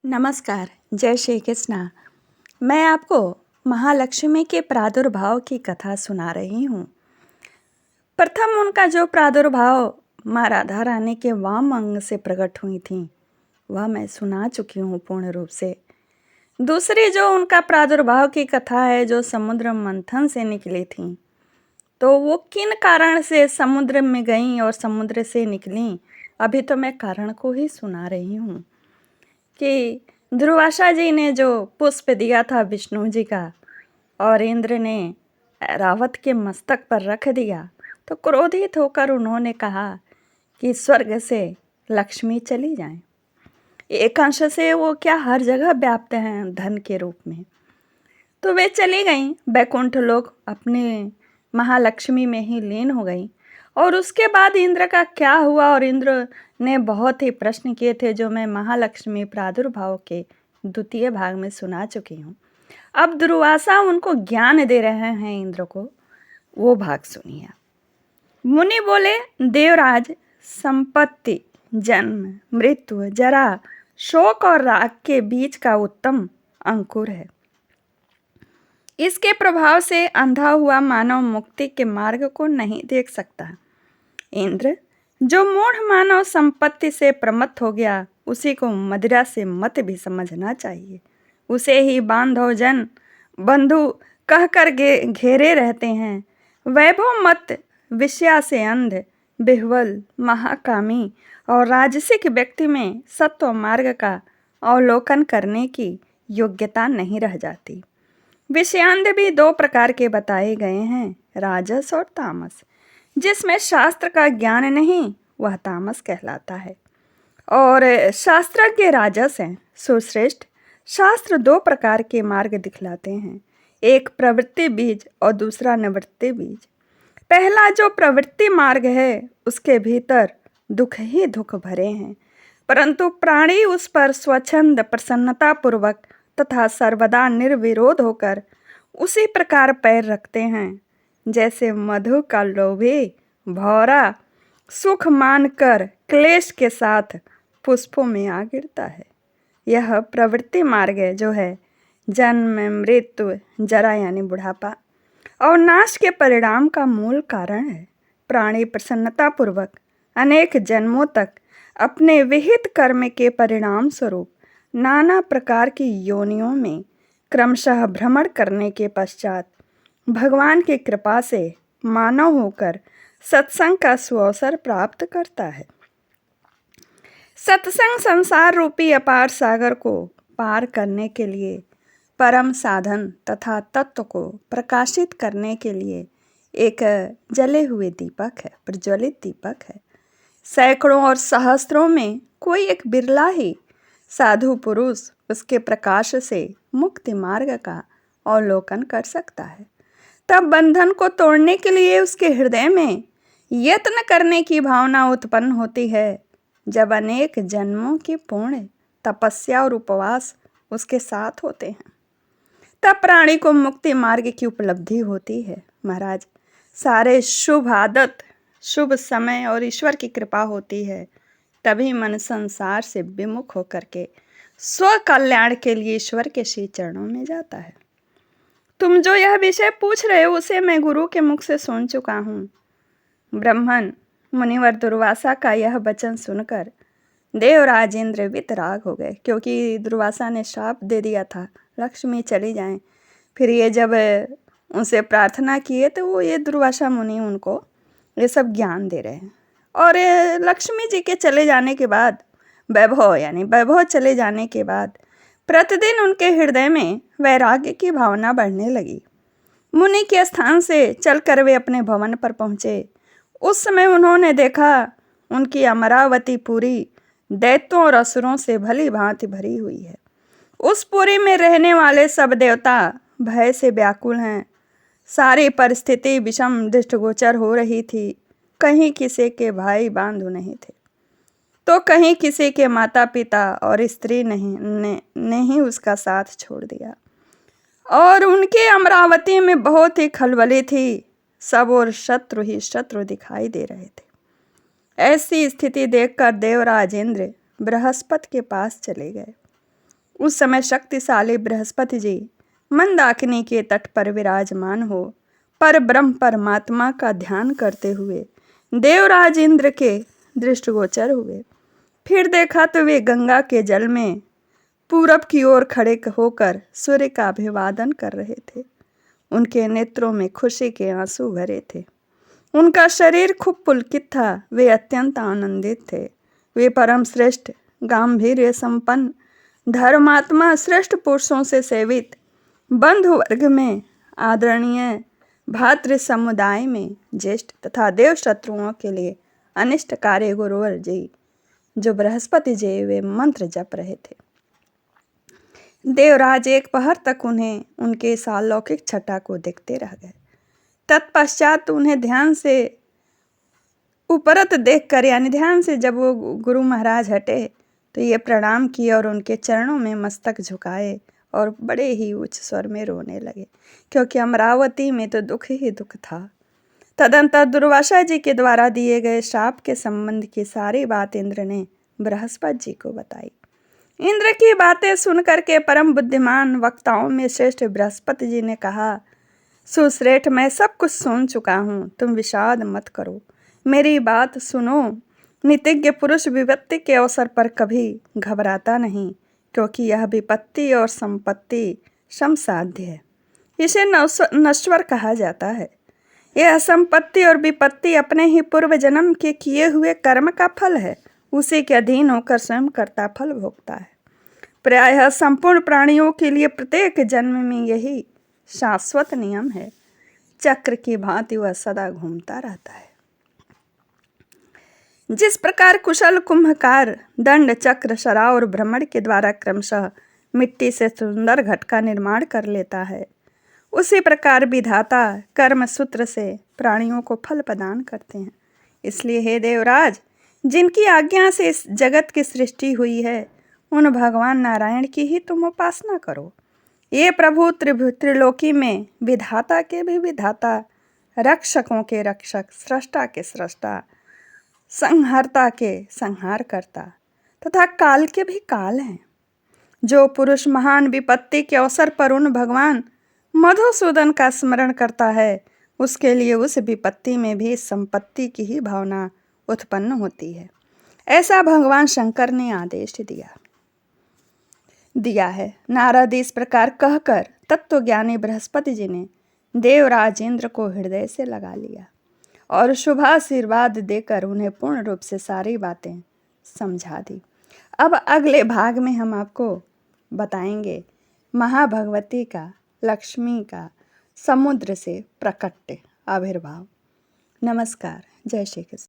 नमस्कार, जय श्री कृष्णा। मैं आपको महालक्ष्मी के प्रादुर्भाव की कथा सुना रही हूँ। प्रथम उनका जो प्रादुर्भाव माँ राधा रानी के वाम अंग से प्रकट हुई थी, वह मैं सुना चुकी हूँ पूर्ण रूप से। दूसरी जो उनका प्रादुर्भाव की कथा है, जो समुद्र मंथन से निकली थी, तो वो किन कारण से समुद्र में गईं और समुद्र से निकलीं, अभी तो मैं कारण को ही सुना रही हूँ कि दुर्वासा जी ने जो पुष्प दिया था विष्णु जी का और इंद्र ने रावत के मस्तक पर रख दिया, तो क्रोधित होकर उन्होंने कहा कि स्वर्ग से लक्ष्मी चली जाएं। एक अंश से वो क्या हर जगह व्याप्त हैं धन के रूप में, तो वे चली गईं बैकुंठ लोक, अपने महालक्ष्मी में ही लीन हो गई। और उसके बाद इंद्र का क्या हुआ, और इंद्र ने बहुत ही प्रश्न किए थे, जो मैं महालक्ष्मी प्रादुर्भाव के द्वितीय भाग में सुना चुकी हूँ। अब दुर्वासा उनको ज्ञान दे रहे हैं इंद्र को, वो भाग सुनिए। मुनि बोले, देवराज, संपत्ति, जन्म, मृत्यु, जरा, शोक और राग के बीच का उत्तम अंकुर है। इसके प्रभाव से अंधा हुआ मानव मुक्ति के मार्ग को नहीं देख सकता। इंद्र, जो मूढ़ मानव संपत्ति से प्रमत्त हो गया, उसी को मदिरा से मत भी समझना चाहिए। उसे ही बांधव जन बंधु कहकर घेरे रहते हैं। वैभव मत विषया से अंध, बिह्वल, महाकामी और राजसिक व्यक्ति में सत्व मार्ग का अवलोकन करने की योग्यता नहीं रह जाती। विषयांध भी दो प्रकार के बताए गए हैं, राजस और तामस। जिसमें शास्त्र का ज्ञान नहीं, वह तामस कहलाता है, और शास्त्रज्ञ राजस हैं। सुश्रेष्ठ, शास्त्र दो प्रकार के मार्ग दिखलाते हैं, एक प्रवृत्ति बीज और दूसरा निवृत्ति बीज। पहला जो प्रवृत्ति मार्ग है, उसके भीतर दुख ही दुख भरे हैं, परंतु प्राणी उस पर स्वच्छंद प्रसन्नतापूर्वक तथा सर्वदा निर्विरोध होकर उसी प्रकार पैर रखते हैं, जैसे मधु का लोभी भौरा सुख मानकर क्लेश के साथ पुष्पों में आ गिरता है। यह प्रवृत्ति मार्ग है, जो है जन्म, मृत्यु, जरा यानी बुढ़ापा और नाश के परिणाम का मूल कारण है। प्राणी प्रसन्नतापूर्वक अनेक जन्मों तक अपने विहित कर्म के परिणाम स्वरूप नाना प्रकार की योनियों में क्रमशः भ्रमण करने के पश्चात भगवान की कृपा से मानव होकर सत्संग का सुअवसर प्राप्त करता है। सत्संग संसार रूपी अपार सागर को पार करने के लिए परम साधन तथा तत्व को प्रकाशित करने के लिए एक जले हुए दीपक है, प्रज्वलित दीपक है। सैकड़ों और सहस्त्रों में कोई एक बिरला ही साधु पुरुष उसके प्रकाश से मुक्ति मार्ग का अवलोकन कर सकता है। तब बंधन को तोड़ने के लिए उसके हृदय में यत्न करने की भावना उत्पन्न होती है। जब अनेक जन्मों की पूर्ण तपस्या और उपवास उसके साथ होते हैं, तब प्राणी को मुक्ति मार्ग की उपलब्धि होती है। महाराज, सारे शुभ आदत, शुभ समय और ईश्वर की कृपा होती है, तभी मन संसार से विमुख होकर के स्व कल्याण के लिए ईश्वर के श्री चरणों में जाता है। तुम जो यह विषय पूछ रहे हो, उसे मैं गुरु के मुख से सुन चुका हूँ। ब्राह्मण मुनिवर दुर्वासा का यह वचन सुनकर देवराज इंद्र वितराग हो गए, क्योंकि दुर्वासा ने श्राप दे दिया था लक्ष्मी चली जाएं। फिर ये जब उनसे प्रार्थना किए, तो वो ये दुर्वासा मुनि उनको ये सब ज्ञान दे रहे हैं। और लक्ष्मी जी के चले जाने के बाद, वैभव चले जाने के बाद प्रतिदिन उनके हृदय में वैराग्य की भावना बढ़ने लगी। मुनि के स्थान से चलकर वे अपने भवन पर पहुँचे। उस समय उन्होंने देखा उनकी अमरावती पुरी दैत्यों और असुरों से भली भांति भरी हुई है। उस पुरी में रहने वाले सब देवता भय से व्याकुल हैं। सारी परिस्थिति विषम दृष्टिगोचर हो रही थी। कहीं किसी के भाई बंधु नहीं थे, तो कहीं किसी के माता पिता और स्त्री ने ही उसका साथ छोड़ दिया, और उनके अमरावती में बहुत ही खलबली थी। सब और शत्रु ही शत्रु दिखाई दे रहे थे। ऐसी स्थिति देखकर देवराज इंद्र बृहस्पति के पास चले गए उस समय शक्तिशाली बृहस्पति जी मंदाकिनी के तट पर विराजमान हो पर ब्रह्म परमात्मा का ध्यान करते हुए देवराज इंद्र के दृष्टिगोचर हुए। फिर देखा तो वे गंगा के जल में पूरब की ओर खड़े होकर सूर्य का अभिवादन कर रहे थे। उनके नेत्रों में खुशी के आंसू भरे थे। उनका शरीर खूब पुलकित था। वे अत्यंत आनंदित थे। वे परम श्रेष्ठ, गांभीर्य संपन्न, धर्मात्मा, श्रेष्ठ पुरुषों से सेवित, बंधु वर्ग में आदरणीय, भातृ समुदाय में ज्येष्ठ तथा देव शत्रुओं के लिए अनिष्टकारी गुरुवर जी जो बृहस्पति जी वे मंत्र जप रहे थे। देवराज एक पहर तक उन्हें उनके इस अलौकिक छटा को देखते रह गए। तत्पश्चात उन्हें ध्यान से उपरत देखकर यानी ध्यान से जब वो गुरु महाराज हटे तो ये प्रणाम किए और उनके चरणों में मस्तक झुकाए और बड़े ही उच्च स्वर में रोने लगे, क्योंकि अमरावती में तो दुख ही दुख था। तदंतर दुर्वासा जी के द्वारा दिए गए शाप के संबंध की सारी बात इंद्र ने बृहस्पति जी को बताई। इंद्र की बातें सुनकर के परम बुद्धिमान वक्ताओं में श्रेष्ठ बृहस्पति जी ने कहा, सुश्रेष्ठ, मैं सब कुछ सुन चुका हूँ, तुम विषाद मत करो, मेरी बात सुनो। नीतिज्ञ पुरुष विपत्ति के अवसर पर कभी घबराता नहीं, क्योंकि यह विपत्ति और संपत्ति समसाध्य है। इसे नश्वर कहा जाता है। यह संपत्ति और विपत्ति अपने ही पूर्व जन्म के किए हुए कर्म का फल है। उसी के अधीन होकर स्वयं कर्ता फल भोगता है। प्रायः संपूर्ण प्राणियों के लिए प्रत्येक जन्म में यही शाश्वत नियम है। चक्र की भांति वह सदा घूमता रहता है। जिस प्रकार कुशल कुंभकार दंड, चक्र, शरा और भ्रमण के द्वारा क्रमशः मिट्टी से सुंदर घट का निर्माण कर लेता है, उसी प्रकार विधाता कर्म सूत्र से प्राणियों को फल प्रदान करते हैं। इसलिए हे देवराज, जिनकी आज्ञा से इस जगत की सृष्टि हुई है, उन भगवान नारायण की ही तुम उपासना करो। ये प्रभु त्रिलोकी में विधाता के भी विधाता, रक्षकों के रक्षक, सृष्टा के सृष्टा, संहारता के संहार करता तथा काल के भी काल हैं। जो पुरुष महान विपत्ति के अवसर पर उन भगवान मधुसूदन का स्मरण करता है, उसके लिए उस विपत्ति में भी संपत्ति की ही भावना उत्पन्न होती है। ऐसा भगवान शंकर ने आदेश दिया है। नारद इस प्रकार कहकर तत्वज्ञानी बृहस्पति जी ने देवराज इंद्र को हृदय से लगा लिया और शुभाशीर्वाद देकर उन्हें पूर्ण रूप से सारी बातें समझा दी। अब अगले भाग में हम आपको बताएंगे महाभगवती का, लक्ष्मी का समुद्र से प्रकट आविर्भाव। नमस्कार, जय श्री कृष्ण।